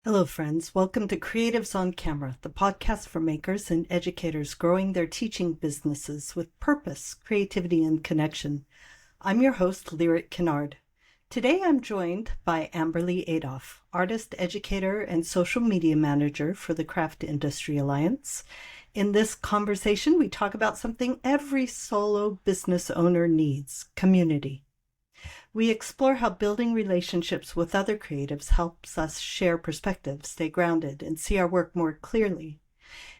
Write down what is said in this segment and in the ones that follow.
Hello, friends. Welcome to Creatives on Camera, the podcast for makers and educators growing their teaching businesses with purpose, creativity, and connection. I'm your host, Lyric Kennard. Today, I'm joined by Amberleigh Adoff, artist, educator, and social media manager for the Craft Industry Alliance. In this conversation, we talk about something every solo business owner needs: community. We explore how building relationships with other creatives helps us share perspectives, stay grounded, and see our work more clearly.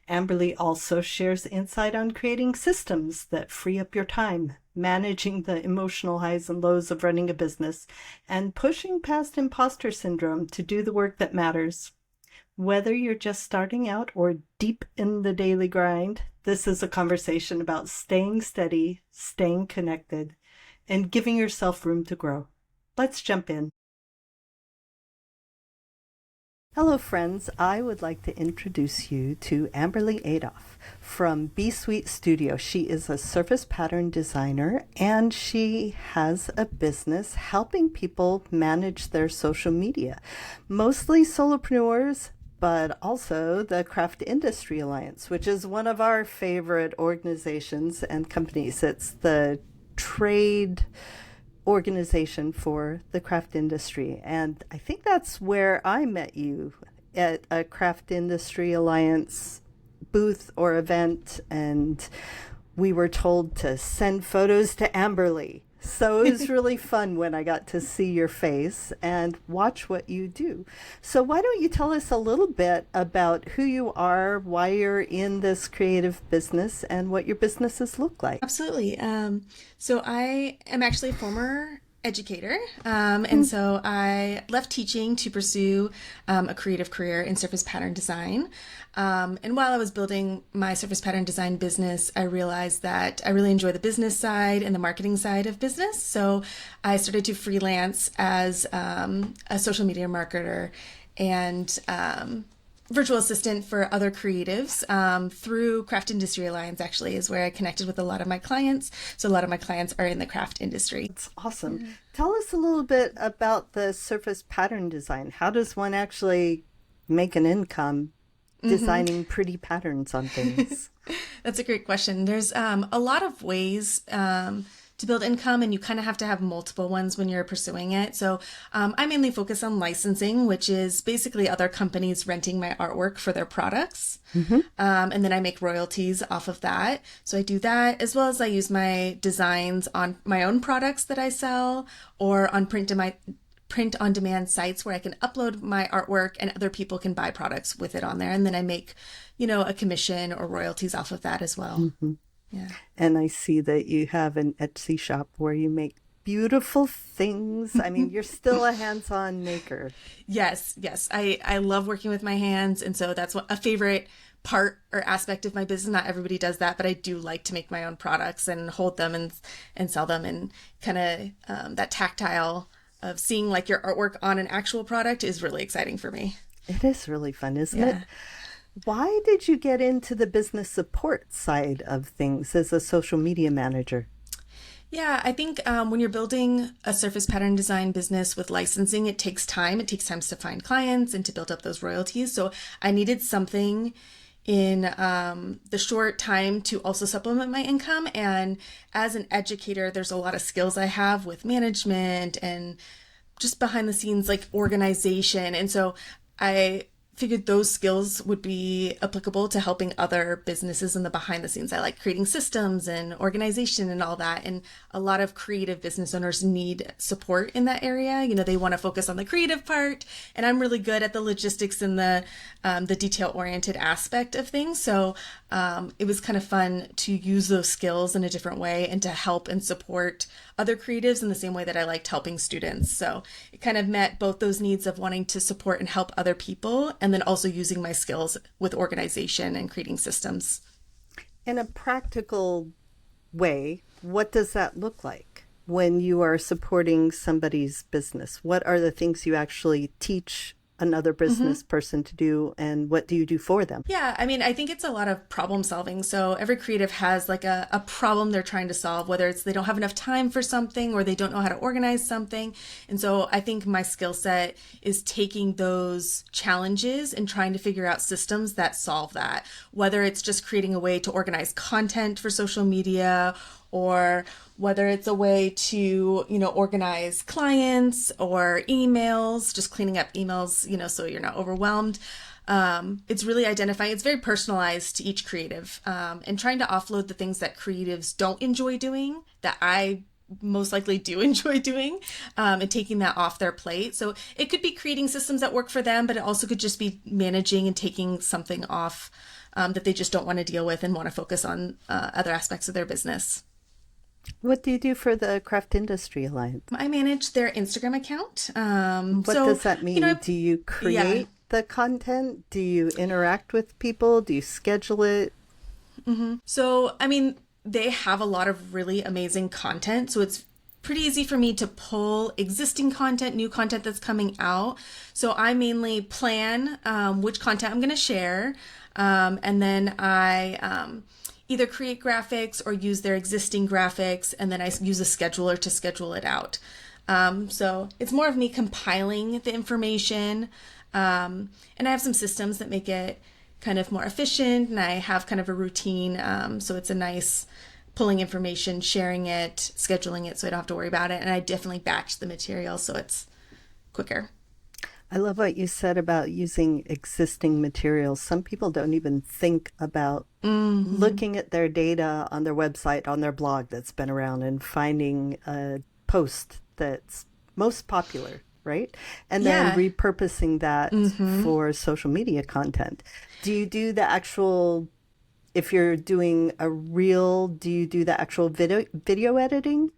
Amberleigh also shares insight on creating systems that free up your time, managing the emotional highs and lows of running a business, and pushing past imposter syndrome to do the work that matters. Whether you're just starting out or deep in the daily grind, this is a conversation about staying steady, staying connected, and giving yourself room to grow. Let's jump in. Hello, friends. I would like to introduce you to Amberleigh Adoff from B Suite Studio. She is a surface pattern designer, and she has a business helping people manage their social media, mostly solopreneurs, but also the Craft Industry Alliance, which is one of our favorite organizations and companies. It's the trade organization for the craft industry. And I think that's where I met you, at a Craft Industry Alliance booth or event. And we were told to send photos to Amberleigh. So it was really fun when I got to see your face and watch what you do. So why don't you tell us a little bit about who you are, why you're in this creative business, and what your businesses look like? Absolutely. So I am actually a former educator. And so I left teaching to pursue a creative career in surface pattern design. And while I was building my surface pattern design business, I realized that I really enjoy the business side and the marketing side of business. So I started to freelance as a social media marketer and virtual assistant for other creatives through Craft Industry Alliance, actually, is where I connected with a lot of my clients. So a lot of my clients are in the craft industry. That's awesome. Tell us a little bit about the surface pattern design. How does one actually make an income designing pretty patterns on things? That's a great question. There's a lot of ways to build income, and you kind of have to have multiple ones when you're pursuing it. So I mainly focus on licensing, which is basically other companies renting my artwork for their products. And then I make royalties off of that. So I do that, as well as I use my designs on my own products that I sell, or on print on demand sites where I can upload my artwork and other people can buy products with it on there. And then I make, a commission or royalties off of that as well. Yeah. And I see that you have an Etsy shop where you make beautiful things. I mean, you're still a hands-on maker. Yes. I love working with my hands. And so that's a favorite part or aspect of my business. Not everybody does that, but I do like to make my own products and hold them and sell them, and kind of that tactile of seeing like your artwork on an actual product is really exciting for me. It is really fun, isn't it? Why did you get into the business support side of things as a social media manager? Yeah, I think when you're building a surface pattern design business with licensing, it takes time. It takes time to find clients and to build up those royalties. So I needed something in the short time to also supplement my income. And as an educator, there's a lot of skills I have with management and just behind the scenes, like organization. And so I figured those skills would be applicable to helping other businesses in the behind the scenes. I like creating systems and organization and all that. And a lot of creative business owners need support in that area. They want to focus on the creative part, and I'm really good at the logistics and the detail oriented aspect of things. So it was kind of fun to use those skills in a different way and to help and support other creatives in the same way that I liked helping students. So it kind of met both those needs of wanting to support and help other people, and then also using my skills with organization and creating systems. In a practical way, what does that look like when you are supporting somebody's business? What are the things you actually teach another business person to do, and what do you do for them? Yeah, I mean, I think it's a lot of problem solving. So every creative has like a problem they're trying to solve, whether it's they don't have enough time for something or they don't know how to organize something. And so I think my skill set is taking those challenges and trying to figure out systems that solve that, whether it's just creating a way to organize content for social media, or whether it's a way to, organize clients or emails, just cleaning up emails, so you're not overwhelmed. It's really identifying, it's very personalized to each creative, and trying to offload the things that creatives don't enjoy doing that I most likely do enjoy doing, and taking that off their plate. So it could be creating systems that work for them, but it also could just be managing and taking something off that they just don't want to deal with and want to focus on other aspects of their business. What do you do for the Craft Industry Alliance? I manage their Instagram account. What does that mean? Do you create the content? Do you interact with people? Do you schedule it? So, I mean, they have a lot of really amazing content. So it's pretty easy for me to pull existing content, new content that's coming out. So I mainly plan which content I'm going to share. And then I either create graphics or use their existing graphics, and then I use a scheduler to schedule it out. So it's more of me compiling the information, and I have some systems that make it kind of more efficient, and I have kind of a routine, so it's a nice pulling information, sharing it, scheduling it so I don't have to worry about it, and I definitely batch the material so it's quicker. I love what you said about using existing materials. Some people don't even think about looking at their data on their website, on their blog that's been around, and finding a post that's most popular, right? And then repurposing that for social media content. Do you do the actual, if you're doing a reel, do you do the actual video editing?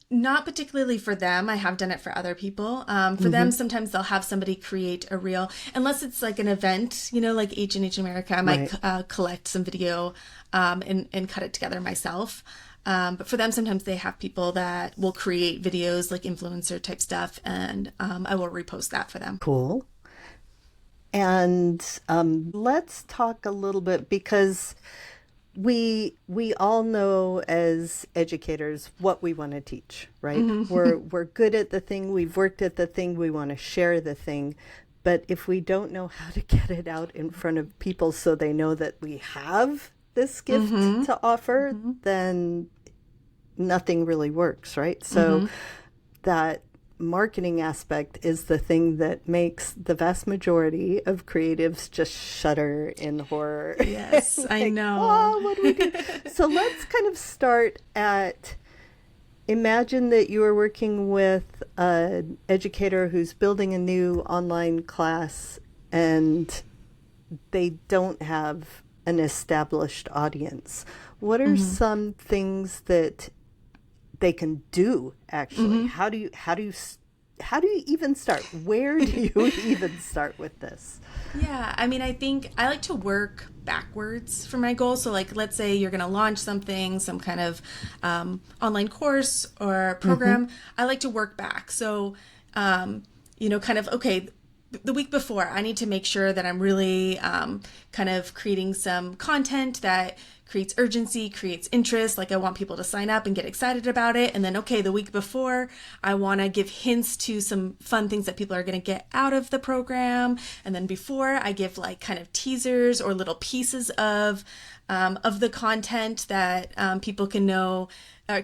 Not particularly for them. I have done it for other people. For them, sometimes they'll have somebody create a reel, unless it's like an event, like H&H America. I might collect some video and cut it together myself. But for them, sometimes they have people that will create videos, like influencer type stuff, and I will repost that for them. Cool. And let's talk a little bit, because we all know as educators what we want to teach, right? We're good at the thing, we've worked at the thing, we want to share the thing. But if we don't know how to get it out in front of people so they know that we have this gift to offer, then nothing really works, right? So that marketing aspect is the thing that makes the vast majority of creatives just shudder in horror. Yes, like, I know. Oh, what do we do? So let's kind of start at, imagine that you are working with an educator who's building a new online class and they don't have an established audience. What are some things that they can do actually? How do you even start? Where do you even start with this? Yeah, I mean, I think I like to work backwards for my goals. So like, let's say you're going to launch something, some kind of online course or program. I like to work back. So, kind of, okay, the week before, I need to make sure that I'm really kind of creating some content that creates urgency, creates interest. Like I want people to sign up and get excited about it. And then, okay, the week before, I want to give hints to some fun things that people are going to get out of the program. And then before, I give like kind of teasers or little pieces of the content that people can know,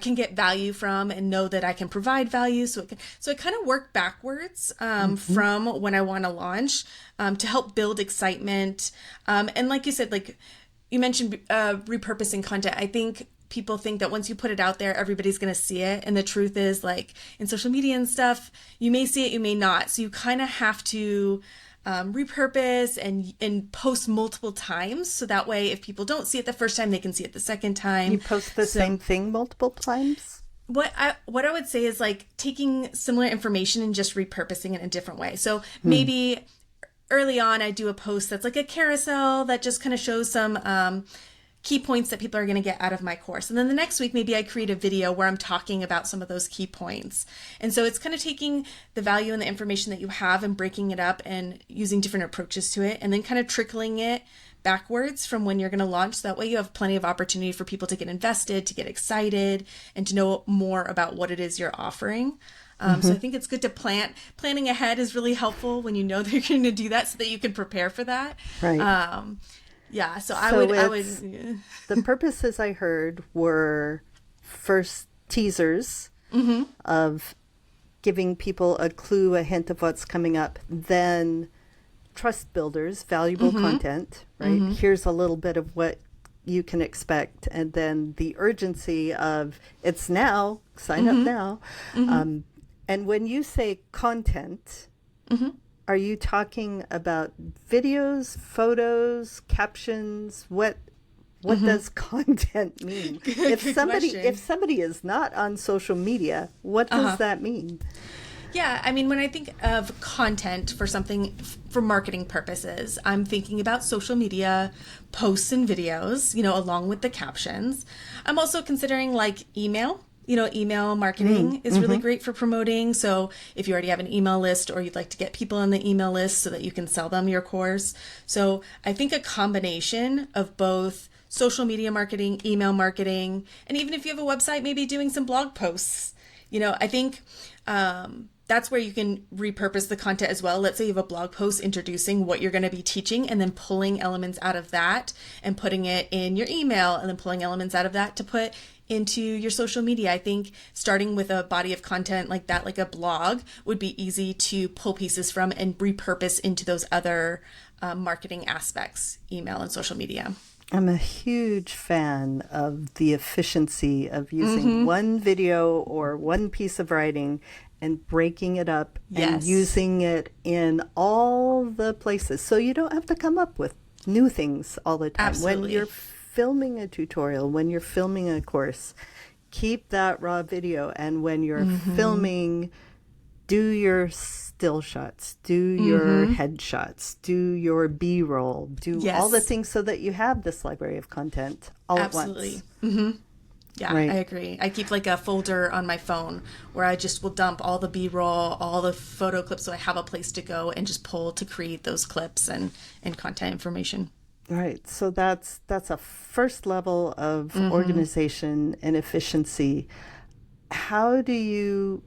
can get value from and know that I can provide value. So it kind of work backwards from when I want to launch to help build excitement. And like you said, like you mentioned repurposing content. I think people think that once you put it out there, everybody's going to see it. And the truth is, like in social media and stuff, you may see it, you may not. So you kind of have to repurpose and post multiple times. So that way, if people don't see it the first time, they can see it the second time. You post the same thing multiple times? What I would say is like taking similar information and just repurposing it in a different way. So maybe early on, I do a post that's like a carousel that just kind of shows some key points that people are going to get out of my course. And then the next week, maybe I create a video where I'm talking about some of those key points. And so it's kind of taking the value and the information that you have and breaking it up and using different approaches to it, and then kind of trickling it backwards from when you're going to launch. So that way you have plenty of opportunity for people to get invested, to get excited, and to know more about what it is you're offering. So I think it's good to planning ahead is really helpful when you know that you're going to do that so that you can prepare for that. Right. So I would. The purposes I heard were first teasers of giving people a clue, a hint of what's coming up, then trust builders, valuable content, right? Here's a little bit of what you can expect, and then the urgency of it's now, sign up now. And when you say content, are you talking about videos, photos, captions? What does content mean? If somebody is not on social media, what does that mean? Yeah, I mean, when I think of content for something for marketing purposes, I'm thinking about social media posts and videos, along with the captions. I'm also considering like email. Email marketing is really great for promoting. So if you already have an email list, or you'd like to get people on the email list so that you can sell them your course. So I think a combination of both social media marketing, email marketing, and even if you have a website, maybe doing some blog posts. I think that's where you can repurpose the content as well. Let's say you have a blog post introducing what you're going to be teaching, and then pulling elements out of that and putting it in your email, and then pulling elements out of that to put into your social media. I think starting with a body of content like that, like a blog, would be easy to pull pieces from and repurpose into those other marketing aspects, email and social media. I'm a huge fan of the efficiency of using one video or one piece of writing and breaking it up and using it in all the places. So you don't have to come up with new things all the time. Absolutely. When you're filming a tutorial, when you're filming a course, keep that raw video. And when you're filming, do your still shots, do your headshots, do your B-roll, do all the things so that you have this library of content all at once. Yeah, right. I agree. I keep like a folder on my phone where I just will dump all the B-roll, all the photo clips, so I have a place to go and just pull to create those clips and content information. Right. So that's a first level of organization and efficiency. How do you,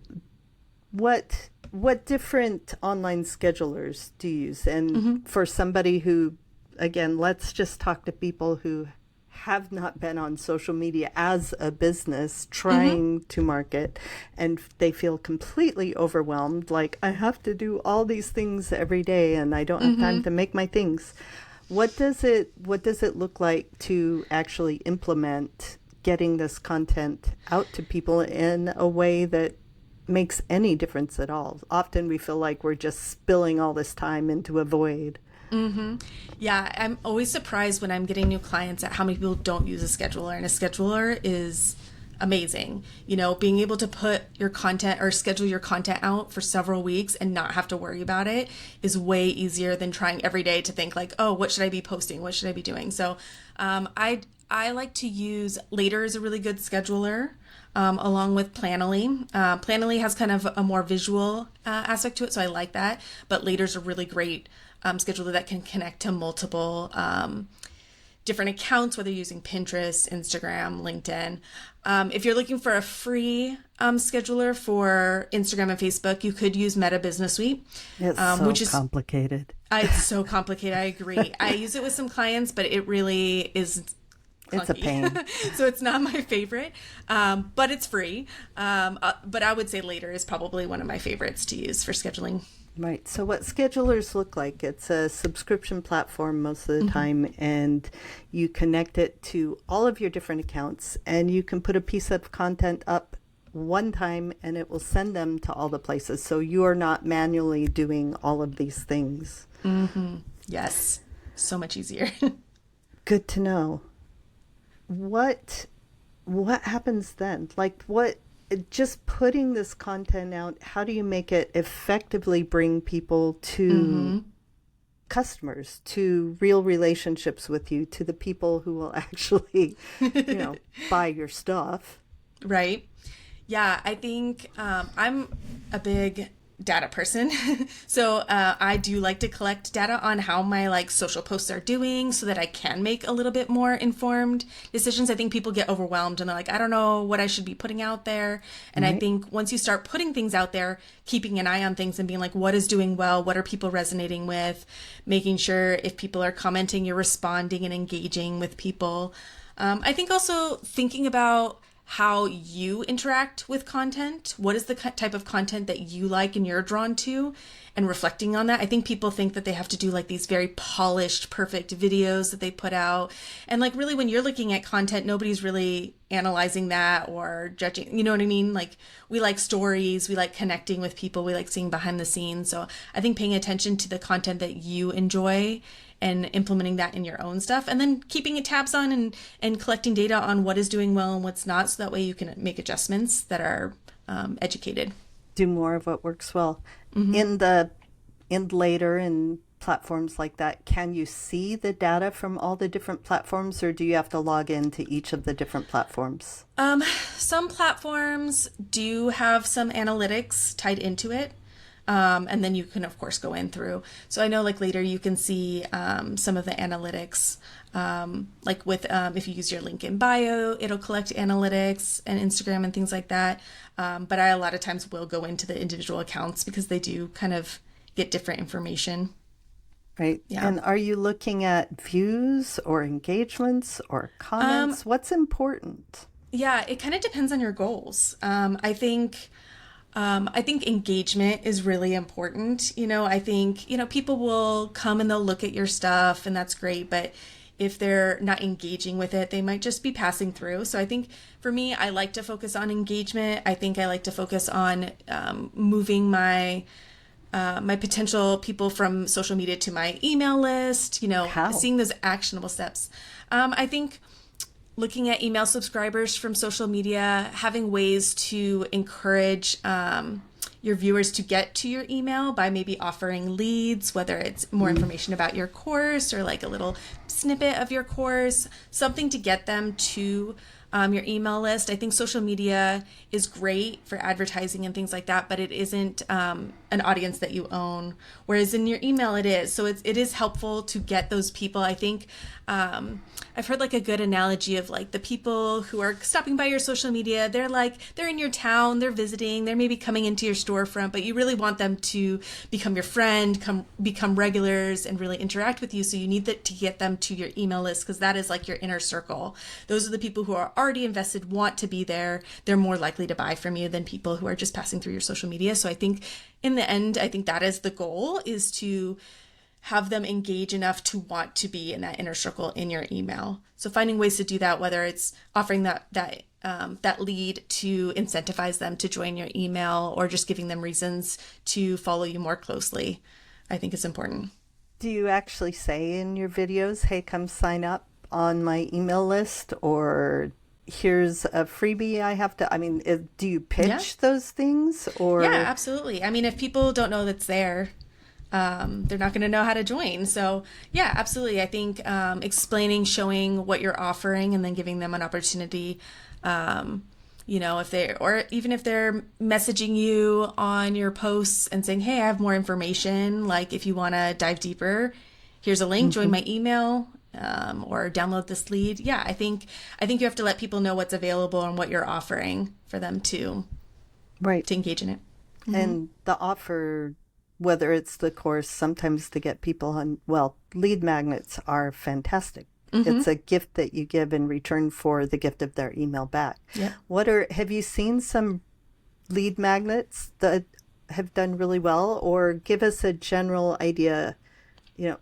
what different online schedulers do you use? And for somebody who, again, let's just talk to people who have not been on social media as a business trying to market, and they feel completely overwhelmed, like I have to do all these things every day and I don't have time to make my things. What does it look like to actually implement getting this content out to people in a way that makes any difference at all? Often we feel like we're just spilling all this time into a void. Yeah, I'm always surprised when I'm getting new clients at how many people don't use a scheduler, and a scheduler is amazing. Being able to put your content or schedule your content out for several weeks and not have to worry about it is way easier than trying every day to think like, oh, what should I be posting? What should I be doing? So I like to use Later is a really good scheduler. Along with Planoly. Planoly has kind of a more visual aspect to it, so I like that. But Later's a really great scheduler that can connect to multiple different accounts, whether you're using Pinterest, Instagram, LinkedIn. If you're looking for a free scheduler for Instagram and Facebook, you could use Meta Business Suite. It's which is complicated. It's so complicated. I agree. I use it with some clients, but it really is clunky. It's a pain. So it's not my favorite, but it's free. But I would say Later is probably one of my favorites to use for scheduling. Right. So what schedulers look like, it's a subscription platform most of the time, and you connect it to all of your different accounts, and you can put a piece of content up one time and it will send them to all the places. So you are not manually doing all of these things. Yes. So much easier. Good to know. What happens then? Like just putting this content out, how do you make it effectively bring people to customers, to real relationships with you, to the people who will actually, buy your stuff. Right. Yeah, I think I'm a big data person. So I do like to collect data on how my like social posts are doing so that I can make a little bit more informed decisions. I think people get overwhelmed and they're like, I don't know what I should be putting out there. And I think once you start putting things out there, keeping an eye on things and being like, what is doing well? What are people resonating with? Making sure if people are commenting, you're responding and engaging with people. I think also thinking about how you interact with content. What is the type of content that you like and you're drawn to, and reflecting on that. I think people think that they have to do like these very polished, perfect videos that they put out. And like really when you're looking at content, nobody's really analyzing that or judging, you know what I mean? Like we like stories, we like connecting with people, we like seeing behind the scenes. So I think paying attention to the content that you enjoy and implementing that in your own stuff, and then keeping tabs on and collecting data on what is doing well and what's not, so that way you can make adjustments that are educated. Do more of what works well. In later in platforms like that, can you see the data from all the different platforms, or do you have to log into each of the different platforms? Some platforms do have some analytics tied into it. And then you can, of course, go in through. So I know like later you can see some of the analytics, like with if you use your link in bio, it'll collect analytics and Instagram and things like that. But I a lot of times will go into the individual accounts because they do kind of get different information. Right. Yeah. And are you looking at views or engagements or comments? What's important? Yeah, it kind of depends on your goals. I think engagement is really important. I think, people will come and they'll look at your stuff and that's great. But if they're not engaging with it, they might just be passing through. So I think for me, I like to focus on engagement. I think I like to focus on moving my potential people from social media to my email list, How? Seeing those actionable steps. I think looking at email subscribers from social media, having ways to encourage your viewers to get to your email by maybe offering leads, whether it's more information about your course or like a little snippet of your course, something to get them to your email list. I think social media is great for advertising and things like that, but it isn't an audience that you own, whereas in your email it is. So it is helpful to get those people. I think I've heard like a good analogy of like the people who are stopping by your social media, they're in your town, they're visiting, they're maybe coming into your storefront, but you really want them to become your friend, become regulars and really interact with you. So you need to get them to your email list, because that is like your inner circle. Those are the people who are already invested, want to be there. They're more likely to buy from you than people who are just passing through your social media. So I think in the end, I think that is the goal, is to have them engage enough to want to be in that inner circle in your email. So finding ways to do that, whether it's offering that lead to incentivize them to join your email, or just giving them reasons to follow you more closely, I think is important. Do you actually say in your videos, hey, come sign up on my email list, or here's a freebie I have to, do you pitch those things? Or Yeah, absolutely. I mean, if people don't know that's there, they're not going to know how to join. So yeah, absolutely. I think explaining, showing what you're offering, and then giving them an opportunity, if they're messaging you on your posts and saying, hey, I have more information, like if you want to dive deeper, here's a link, join my email, or download this lead. Yeah, I think you have to let people know what's available and what you're offering for them to engage in it. And the offer, whether it's the course, sometimes to get people on, lead magnets are fantastic. It's a gift that you give in return for the gift of their email back. Yeah. Have you seen some lead magnets that have done really well, or give us a general idea?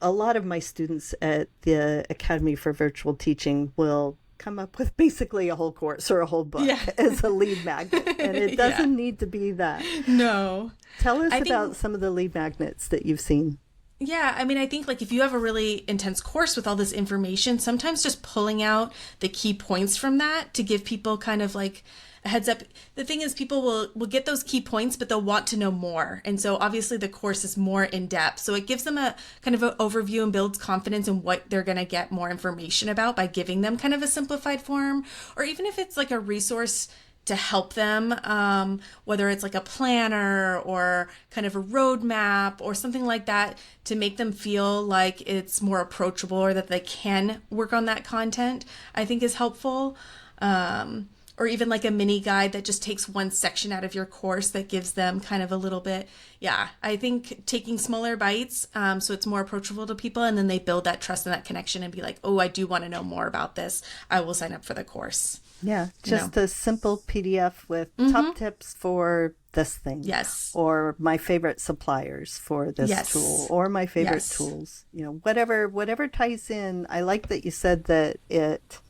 A lot of my students at the Academy for Virtual Teaching will come up with basically a whole course or a whole book as a lead magnet, and it doesn't need to be that. No. Tell us about some of the lead magnets that you've seen. Yeah, I mean, I think like if you have a really intense course with all this information, sometimes just pulling out the key points from that to give people kind of like a heads up. The thing is, people will get those key points, but they'll want to know more. And so obviously the course is more in depth. So it gives them a kind of an overview and builds confidence in what they're going to get more information about by giving them kind of a simplified form, or even if it's like a resource to help them, whether it's like a planner or kind of a roadmap or something like that, to make them feel like it's more approachable or that they can work on that content, I think is helpful. Or even like a mini guide that just takes one section out of your course that gives them kind of a little bit. Yeah, I think taking smaller bites, so it's more approachable to people, and then they build that trust and that connection and be like, oh, I do want to know more about this. I will sign up for the course. Yeah, just a simple PDF with top tips for this thing. Yes. Or my favorite suppliers for this tool, or my favorite tools. Whatever ties in. I like that you said that it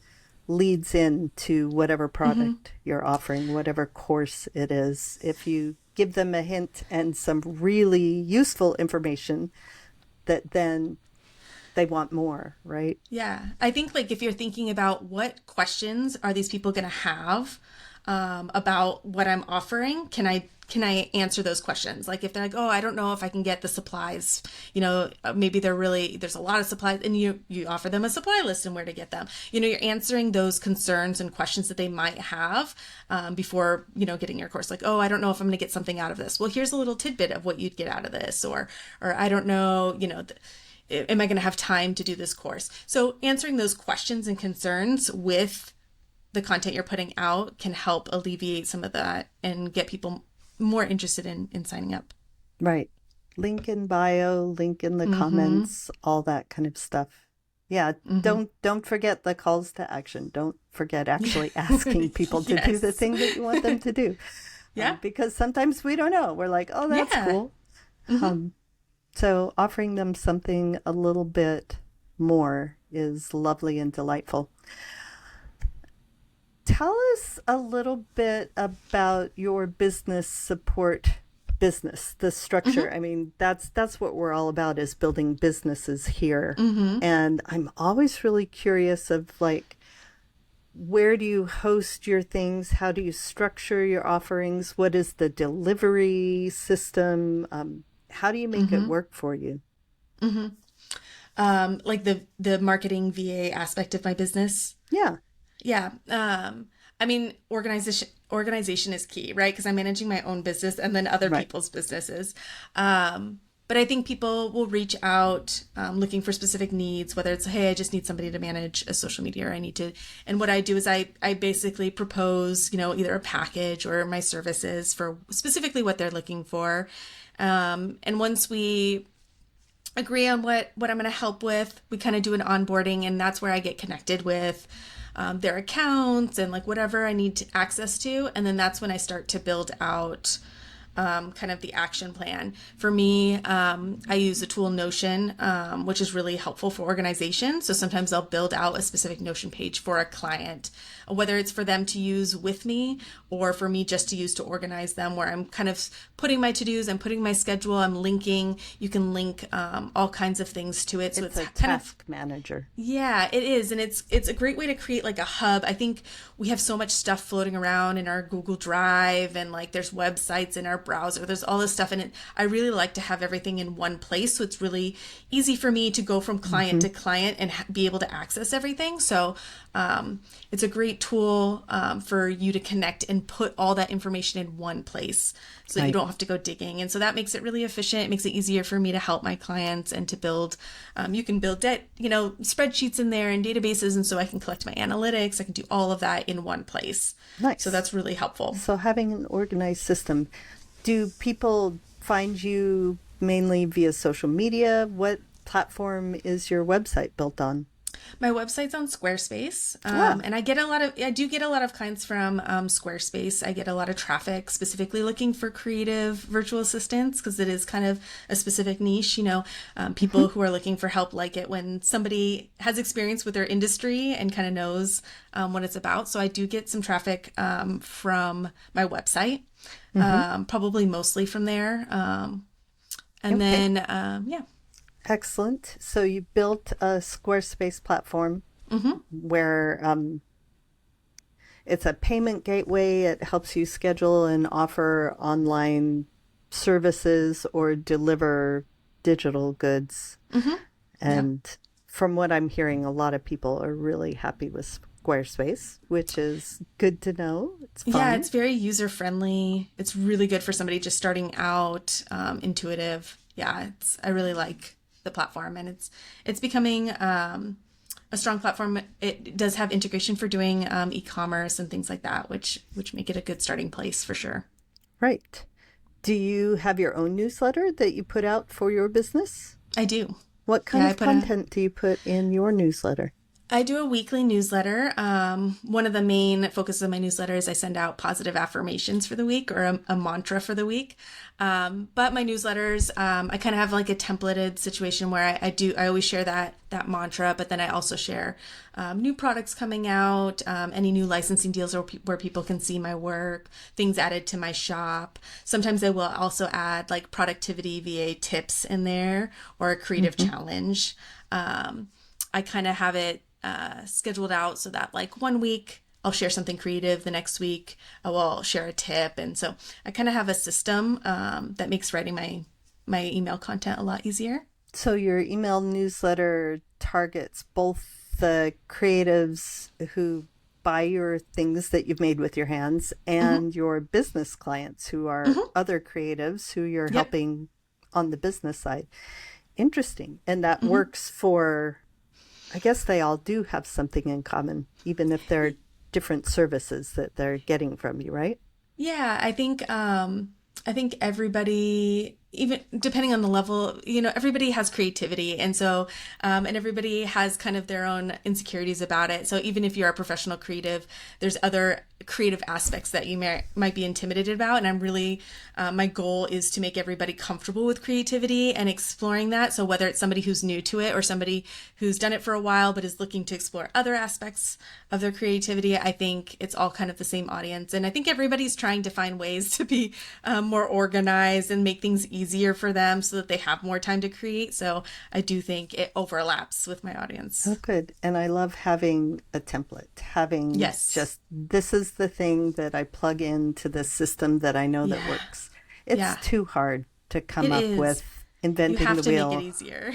leads into whatever product you're offering, whatever course it is. If you give them a hint and some really useful information, that then they want more, right? Yeah. I think like if you're thinking about what questions are these people going to have about what I'm offering, can I answer those questions? Like if they're like, oh, I don't know if I can get the supplies, maybe there's a lot of supplies, and you offer them a supply list and where to get them. You're answering those concerns and questions that they might have before, getting your course. Like, oh, I don't know if I'm going to get something out of this. Well, here's a little tidbit of what you'd get out of this, or I don't know, am I going to have time to do this course? So answering those questions and concerns with the content you're putting out can help alleviate some of that and get people more interested in signing up. Right. Link in bio, link in the comments, all that kind of stuff. Yeah. Don't forget the calls to action. Don't forget actually asking people to do the thing that you want them to do. Yeah. Because sometimes we don't know. We're like, oh, that's cool. So offering them something a little bit more is lovely and delightful. Tell us a little bit about your business support business, the structure. I mean, that's what we're all about, is building businesses here. And I'm always really curious of like, where do you host your things? How do you structure your offerings? What is the delivery system? How do you make it work for you? Like the marketing VA aspect of my business. Yeah. Yeah. I mean, organization is key, right? Because I'm managing my own business and then other people's businesses. But I think people will reach out looking for specific needs, whether it's, hey, I just need somebody to manage a social media, or I need to. And what I do is I basically propose, either a package or my services for specifically what they're looking for. And once we agree on what I'm going to help with, we kind of do an onboarding, and that's where I get connected with their accounts and like whatever I need access to. And then that's when I start to build out kind of the action plan. For me, I use the tool Notion, which is really helpful for organization. So sometimes I'll build out a specific Notion page for a client, whether it's for them to use with me or for me just to use to organize them, where I'm kind of putting my to-dos, I'm putting my schedule, I'm linking. You can link all kinds of things to it. So it's a task manager. Yeah, it is. And it's a great way to create like a hub. I think we have so much stuff floating around in our Google Drive, and like there's websites in our browser, there's all this stuff. And I really like to have everything in one place. So it's really easy for me to go from client to client and be able to access everything. So it's a great tool for you to connect and put all that information in one place so that you don't have to go digging. And so that makes it really efficient. It makes it easier for me to help my clients and to build, you can build spreadsheets in there and databases. And so I can collect my analytics. I can do all of that in one place. Nice. So that's really helpful. So having an organized system. Do people find you mainly via social media? What platform is your website built on? My website's on Squarespace, and I do get a lot of clients from Squarespace. I get a lot of traffic specifically looking for creative virtual assistants, because it is kind of a specific niche. People who are looking for help like it when somebody has experience with their industry and kind of knows what it's about. So I do get some traffic from my website, probably mostly from there, then. Excellent. So you built a Squarespace platform where it's a payment gateway. It helps you schedule and offer online services or deliver digital goods. And from what I'm hearing, a lot of people are really happy with Squarespace, which is good to know. It's fun. Yeah, it's very user friendly. It's really good for somebody just starting out, intuitive. Yeah, I really like the platform, and it's becoming a strong platform. It does have integration for doing e-commerce and things like that, which make it a good starting place for sure. Right. Do you have your own newsletter that you put out for your business? I do. What kind of content do you put in your newsletter? I do a weekly newsletter. One of the main focuses of my newsletter is I send out positive affirmations for the week, or a mantra for the week. But my newsletters, I kind of have like a templated situation where I always share that mantra, but then I also share new products coming out, any new licensing deals where people can see my work, things added to my shop. Sometimes I will also add like productivity VA tips in there, or a creative challenge. I kind of have it scheduled out so that like one week I'll share something creative, the next week I will share a tip. And so I kind of have a system that makes writing my email content a lot easier. So your email newsletter targets both the creatives who buy your things that you've made with your hands and your business clients who are other creatives who you're helping on the business side. Interesting. And that works for, I guess they all do have something in common, even if they're different services that they're getting from you, right? Yeah, I think everybody, even depending on the level, everybody has creativity. And so, and everybody has kind of their own insecurities about it. So even if you're a professional creative, there's other creative aspects that you might be intimidated about. And I'm really, my goal is to make everybody comfortable with creativity and exploring that. So whether it's somebody who's new to it or somebody who's done it for a while, but is looking to explore other aspects of their creativity, I think it's all kind of the same audience. And I think everybody's trying to find ways to be more organized and make things easier for them so that they have more time to create. So I do think it overlaps with my audience. Oh, good. And I love having a template, having just, this is the thing that I plug into the system that I know that works. It's too hard to come up with inventing the wheel. You have to make it easier.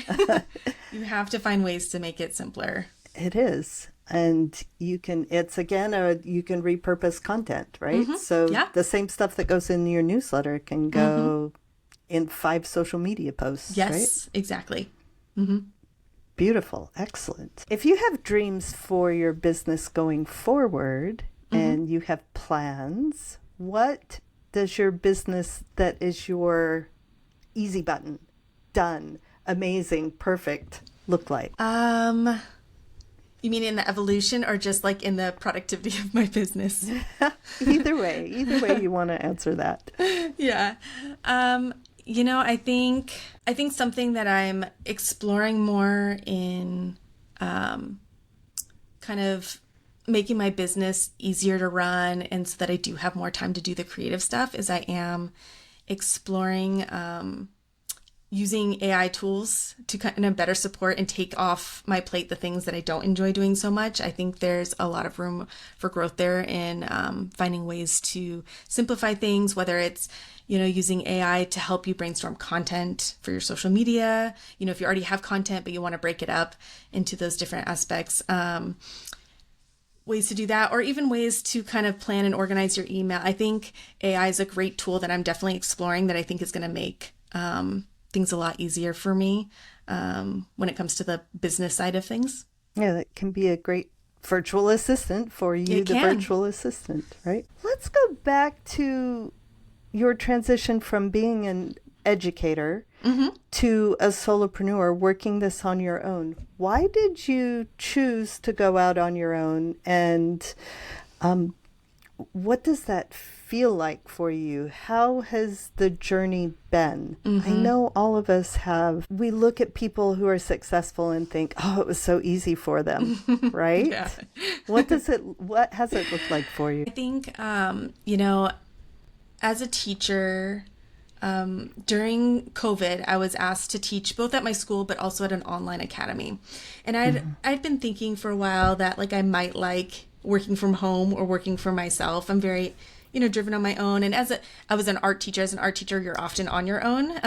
You have to find ways to make it simpler. It is. And you can, it's again, you can repurpose content, right? So the same stuff that goes in your newsletter can go in 5 social media posts, right? Yes, exactly. Beautiful. Excellent. If you have dreams for your business going forward and you have plans, what does your business that is your easy button, done, amazing, perfect look like? You mean in the evolution or just like in the productivity of my business? Either way you want to answer that. Yeah. I think something that I'm exploring more in kind of making my business easier to run and so that I do have more time to do the creative stuff is I am exploring using AI tools to kind of better support and take off my plate the things that I don't enjoy doing so much. I think there's a lot of room for growth there in finding ways to simplify things, whether it's using AI to help you brainstorm content for your social media, if you already have content but you want to break it up into those different aspects, ways to do that, or even ways to kind of plan and organize your email. I think AI is a great tool that I'm definitely exploring that I think is going to make things a lot easier for me when it comes to the business side of things. Yeah, that can be a great virtual assistant for you, the virtual assistant, right? Let's go back to your transition from being an educator to a solopreneur working this on your own. Why did you choose to go out on your own, and what does that feel like for you? How has the journey been? I know all of us we look at people who are successful and think, oh, it was so easy for them, right? Yeah. What has it looked like for you? I think, as a teacher, during COVID, I was asked to teach both at my school, but also at an online academy. And I'd been thinking for a while that like I might like working from home or working for myself. I'm very, driven on my own. And I was an art teacher. As an art teacher, you're often on your own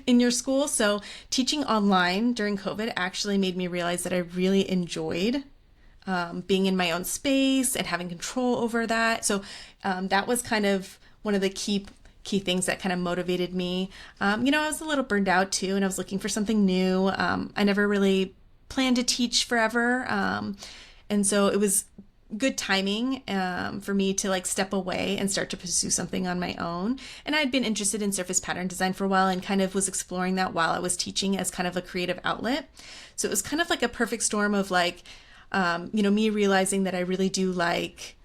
in your school. So teaching online during COVID actually made me realize that I really enjoyed being in my own space and having control over that. So that was kind of one of the key things that kind of motivated me. I was a little burned out too, and I was looking for something new. I never really planned to teach forever. And so it was good timing for me to like step away and start to pursue something on my own. And I'd been interested in surface pattern design for a while and kind of was exploring that while I was teaching as kind of a creative outlet. So it was kind of like a perfect storm of like, me realizing that I really do like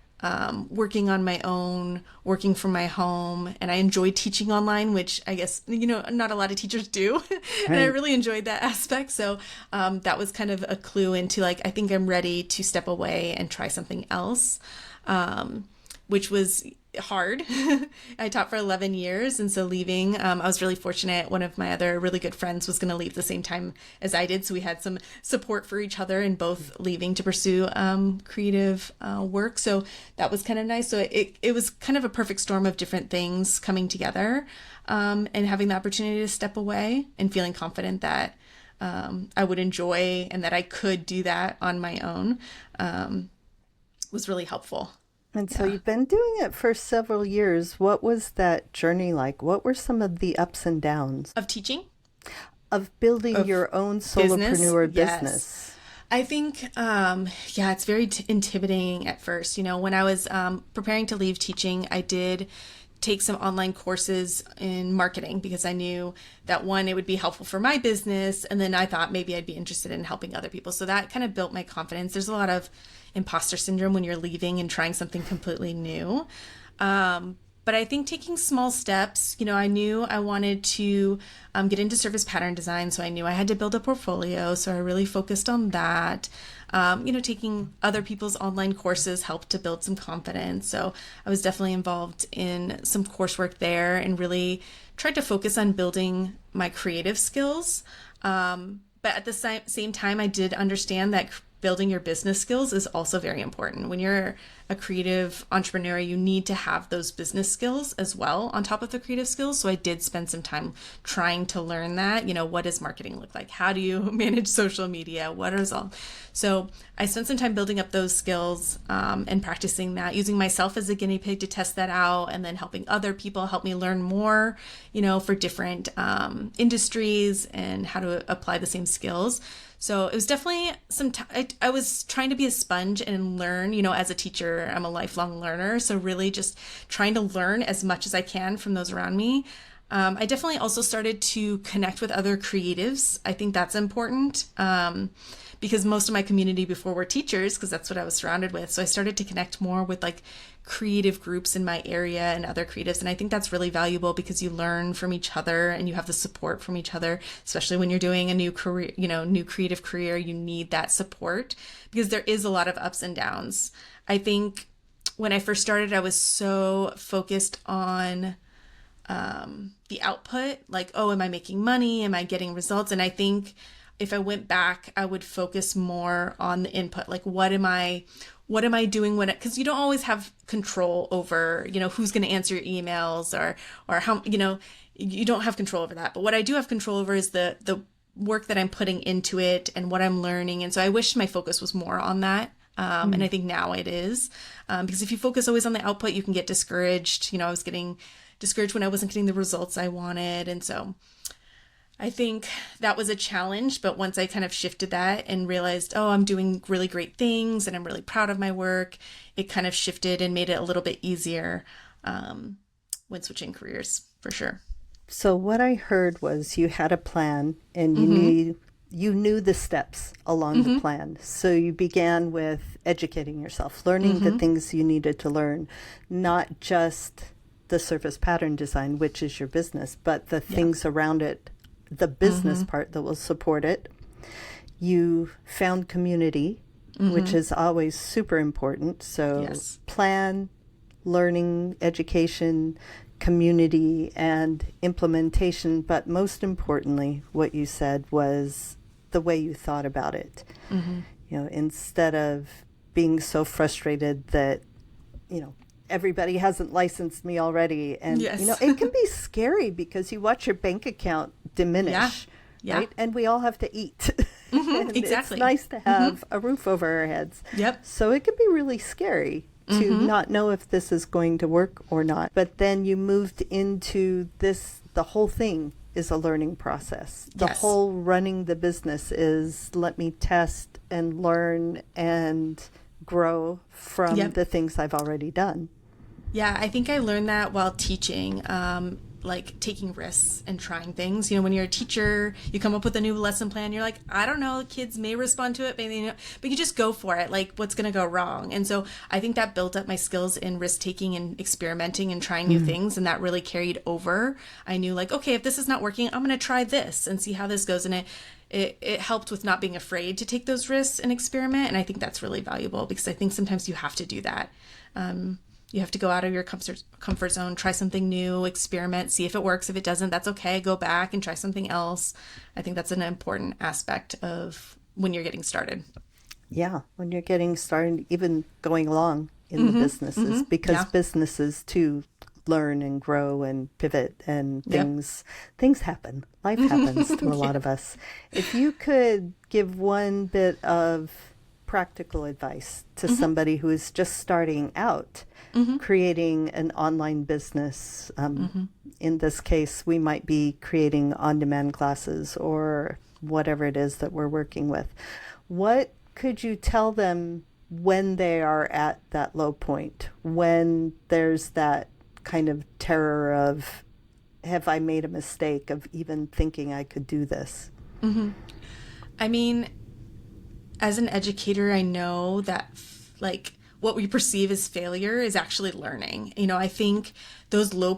working on my own, working from my home, and I enjoy teaching online, which I guess, not a lot of teachers do. And I really enjoyed that aspect. So that was kind of a clue into like, I think I'm ready to step away and try something else, which was hard. I taught for 11 years. And so leaving, I was really fortunate. One of my other really good friends was going to leave the same time as I did. So we had some support for each other and both leaving to pursue creative work. So that was kind of nice. So it was kind of a perfect storm of different things coming together and having the opportunity to step away and feeling confident that I would enjoy and that I could do that on my own was really helpful. And so you've been doing it for several years. What was that journey like? What were some of the ups and downs? Of teaching? Of building your own solopreneur business. Yes. I think, it's very intimidating at first. When I was preparing to leave teaching, I did take some online courses in marketing because I knew that one, it would be helpful for my business. And then I thought maybe I'd be interested in helping other people. So that kind of built my confidence. There's a lot of imposter syndrome when you're leaving and trying something completely new. But I think taking small steps, I knew I wanted to get into service pattern design. So I knew I had to build a portfolio. So I really focused on that. Taking other people's online courses helped to build some confidence. So I was definitely involved in some coursework there and really tried to focus on building my creative skills. But at the same time, I did understand that building your business skills is also very important. When you're a creative entrepreneur, you need to have those business skills as well on top of the creative skills. So I did spend some time trying to learn that, what does marketing look like? How do you manage social media? What is all? So I spent some time building up those skills and practicing that, using myself as a guinea pig to test that out, and then helping other people help me learn more, for different industries and how to apply the same skills. So it was definitely I was trying to be a sponge and learn, as a teacher, I'm a lifelong learner. So really just trying to learn as much as I can from those around me. I definitely also started to connect with other creatives. I think that's important because most of my community before were teachers, because that's what I was surrounded with. So I started to connect more with like creative groups in my area and other creatives. And I think that's really valuable because you learn from each other and you have the support from each other, especially when you're doing a new career, new creative career. You need that support because there is a lot of ups and downs. I think when I first started, I was so focused on the output, like, oh, am I making money? Am I getting results? And I think if I went back, I would focus more on the input, like what am I doing when because you don't always have control over, who's going to answer your emails or how, you don't have control over that. But what I do have control over is the work that I'm putting into it and what I'm learning. And so I wish my focus was more on that. And I think now it is, because if you focus always on the output, you can get discouraged. I was getting discouraged when I wasn't getting the results I wanted. And so I think that was a challenge. But once I kind of shifted that and realized, oh, I'm doing really great things and I'm really proud of my work, it kind of shifted and made it a little bit easier when switching careers, for sure. So what I heard was you had a plan and you knew the steps along the plan. So you began with educating yourself, learning the things you needed to learn, not just the surface pattern design, which is your business, but the things around it, the business part that will support it. You found community, which is always super important. So plan, learning, education, community, and implementation. But most importantly, what you said was the way you thought about it. Instead of being so frustrated that, everybody hasn't licensed me already. And, Yes. it can be scary because you watch your bank account diminish, Yeah. right? And we all have to eat. And exactly. It's nice to have a roof over our heads. Yep. So it can be really scary to not know if this is going to work or not. But then you moved into this, the whole thing is a learning process. The Yes. whole running the business is let me test and learn and grow from Yep. the things I've already done. Yeah, I think I learned that while teaching, like taking risks and trying things. When you're a teacher, you come up with a new lesson plan. You're like, I don't know, kids may respond to it, maybe, but you just go for it. Like, what's going to go wrong? And so I think that built up my skills in risk taking and experimenting and trying new things. And that really carried over. I knew like, okay, if this is not working, I'm going to try this and see how this goes. And it helped with not being afraid to take those risks and experiment. And I think that's really valuable because I think sometimes you have to do that. You have to go out of your comfort zone, try something new, experiment, see if it works. If it doesn't, that's okay. Go back and try something else. I think that's an important aspect of when you're getting started. Yeah, when you're getting started, even going along in the businesses, because businesses too learn and grow and pivot and things happen. Life happens to a lot of us. If you could give one bit of practical advice to somebody who is just starting out, creating an online business. In this case, we might be creating on-demand classes or whatever it is that we're working with. What could you tell them when they are at that low point, when there's that kind of terror of, have I made a mistake of even thinking I could do this? I mean, as an educator, I know that like what we perceive as failure is actually learning. I think those low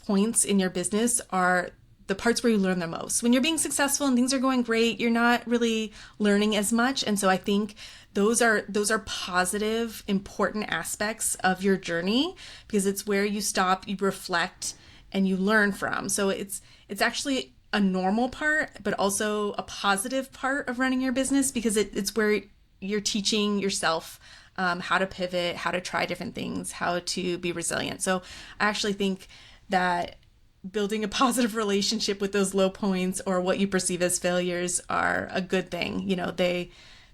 points in your business are the parts where you learn the most. When you're being successful and things are going great, you're not really learning as much. And so I think those are positive, important aspects of your journey because it's where you stop, you reflect, and you learn from. So it's actually a normal part, but also a positive part of running your business because it's where you're teaching yourself how to pivot, how to try different things, how to be resilient. So I actually think that building a positive relationship with those low points or what you perceive as failures are a good thing.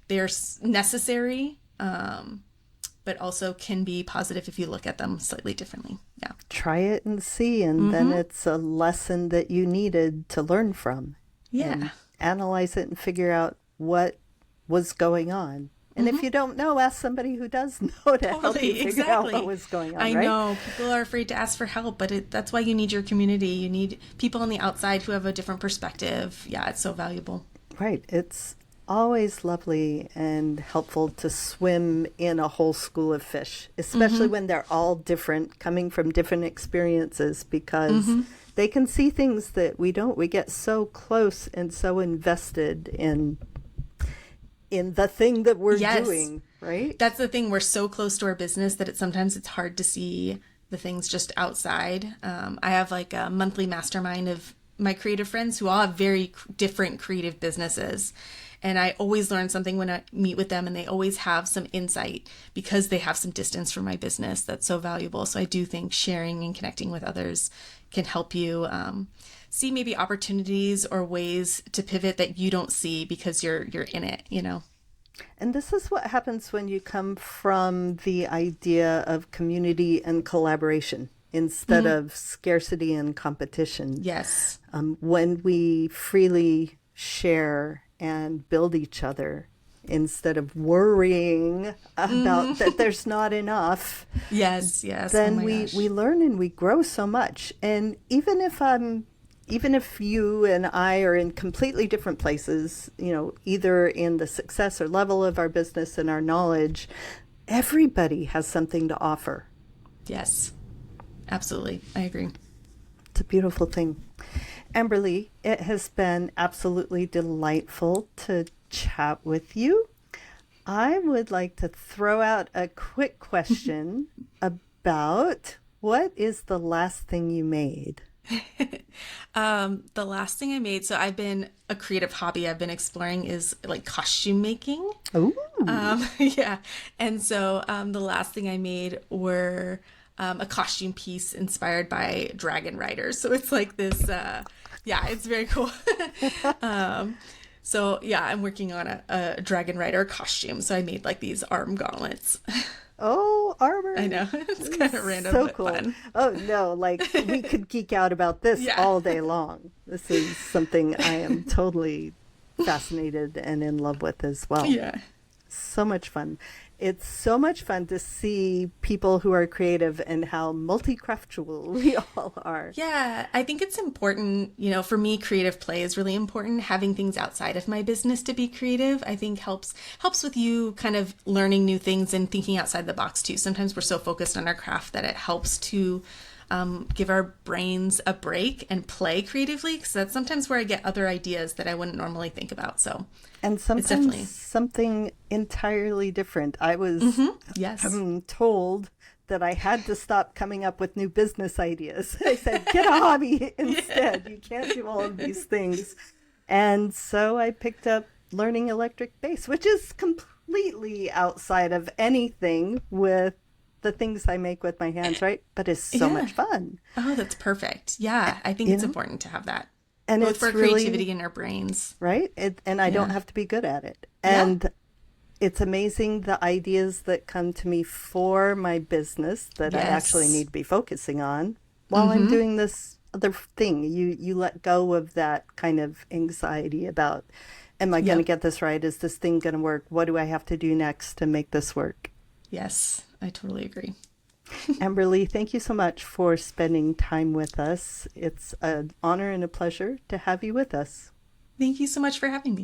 They're necessary, but also can be positive if you look at them slightly differently. Yeah. Try it and see, and then it's a lesson that you needed to learn from. Yeah. And analyze it and figure out what was going on. And if you don't know, ask somebody who does know to help you figure out what was going on, I right? know. People are afraid to ask for help, but that's why you need your community. You need people on the outside who have a different perspective. Yeah, it's so valuable. Right. It's always lovely and helpful to swim in a whole school of fish, especially when they're all different, coming from different experiences, because they can see things that we don't. We get so close and so invested in the thing that we're doing, right? That's the thing. We're so close to our business that sometimes it's hard to see the things just outside. I have like a monthly mastermind of my creative friends who all have very different creative businesses. And I always learn something when I meet with them, and they always have some insight because they have some distance from my business that's so valuable. So I do think sharing and connecting with others can help you see maybe opportunities or ways to pivot that you don't see because you're in it, And this is what happens when you come from the idea of community and collaboration instead of scarcity and competition. Yes. When we freely share and build each other instead of worrying about that there's not enough. Yes. Then we learn and we grow so much. And even if you and I are in completely different places, either in the success or level of our business and our knowledge, everybody has something to offer. Yes, absolutely. I agree. It's a beautiful thing. Amberleigh, it has been absolutely delightful to chat with you. I would like to throw out a quick question about what is the last thing you made? The last thing I made, so I've been a creative hobby I've been exploring is like costume making. Ooh. Yeah. And so the last thing I made were a costume piece inspired by dragon riders. So it's like this, yeah, it's very cool. So yeah, I'm working on a dragon rider costume. So I made like these arm gauntlets. Oh, armor. I know. It's kind of random, So but cool. fun. Oh, no, like we could geek out about this Yeah. all day long. This is something I am totally fascinated and in love with as well. Yeah. So much fun. It's so much fun to see people who are creative and how multi-craftual we all are. Yeah, I think it's important, for me, creative play is really important. Having things outside of my business to be creative, I think helps with you kind of learning new things and thinking outside the box too. Sometimes we're so focused on our craft that it helps to give our brains a break and play creatively, because that's sometimes where I get other ideas that I wouldn't normally think about. So, And definitely- sometimes something entirely different. I was yes. told that I had to stop coming up with new business ideas. I said, get a hobby instead. You can't do all of these things. And so I picked up learning electric bass, which is completely outside of anything with the things I make with my hands, right? But it's so Yeah. much fun. Oh, that's perfect. Yeah, I think it's important to have that. And Both it's for really, creativity in our brains. right? And I don't have to be good at it. And it's amazing the ideas that come to me for my business that I actually Yes. need to be focusing on while I'm doing this other thing. You let go of that kind of anxiety about, am I going to get this right? Is this thing going to work? What do I have to do next to make this work? Yes, I totally agree. Amberleigh, thank you so much for spending time with us. It's an honor and a pleasure to have you with us. Thank you so much for having me.